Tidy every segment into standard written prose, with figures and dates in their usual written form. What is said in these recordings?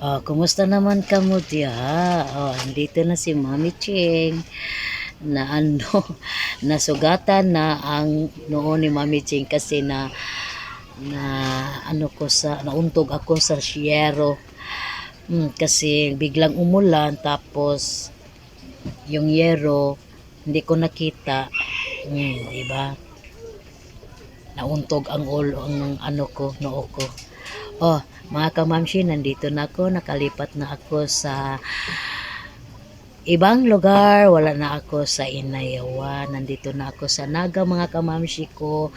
Oh, kumusta naman ka mo diya? Oh, andito na si Mami Ching na ano, nasugatan na ang noo ni Mami Ching kasi na ano ko sa nauntog ako sa siyero. Kasi biglang umulan tapos yung yero hindi ko nakita. Di ba? Nauntog ang ulo ang ano ko, noo ko. Oh, mga kamamshi, nandito na ako, nakalipat na ako sa ibang lugar, wala na ako sa Inayawa, nandito na ako sa Naga mga kamamshi ko.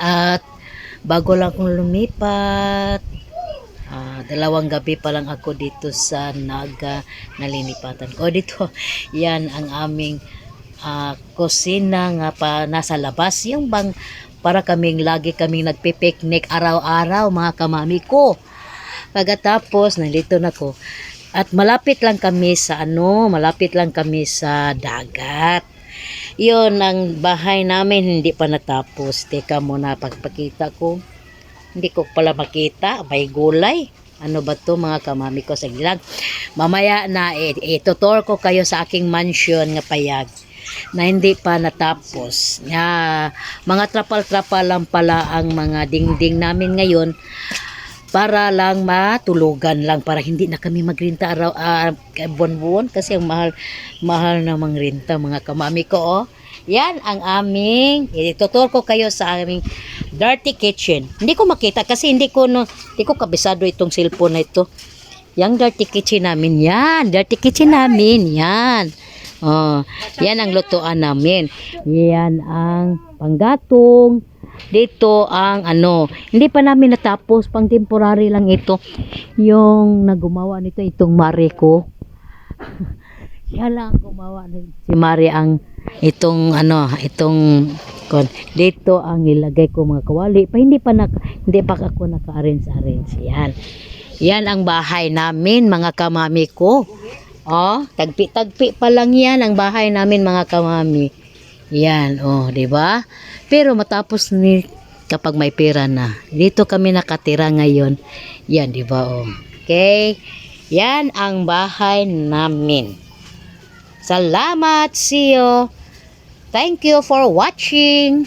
At bago lang akong lumipat, dalawang gabi pa lang ako dito sa Naga nalinipatan ko. Dito, yan ang aming kusina nga pa nasa labas. Yung bang para kaming nagpipiknik araw-araw mga kamami ko. Pagkatapos, nandito na ko. At malapit lang kami sa dagat. Yun ang bahay namin, hindi pa natapos. Teka muna, pagpakita ko. Hindi ko pala makita, may gulay. Ano ba to mga kamami ko? Sige lang. Mamaya na, itutur ko kayo sa aking mansion nga payag na hindi pa natapos. Mga trapal-trapal lang pala ang mga dingding namin ngayon para lang matulugan lang, para hindi na kami magrinta araw buwan-buwan kasi ang mahal namang renta mga kamami ko. Oh. Yan ang aming, itutur ko kayo sa aming dirty kitchen. Hindi ko makita kasi hindi ko kabisado itong cellphone na ito. Yang dirty kitchen namin yan. Dirty kitchen namin yan. Oh, yan ang lutuan namin. Yan ang panggatong. Dito ang hindi pa namin natapos, pang temporary lang ito. Yung nagumawa nito, itong mare ko. Siya lang gumawa si Mari ang itong dito ang ilagay ko mga kawali. Hindi pa ako naka-arrange. Yan ang bahay namin mga kamami ko. Oh, tagpi-tagpi pa lang yan ang bahay namin mga kamami. Yan, oh, 'di ba? Pero matapos ni kapag may pera na. Dito kami nakatira ngayon. Yan, 'di ba? Oh. Okay. Yan ang bahay namin. Salamat, see you. Thank you for watching.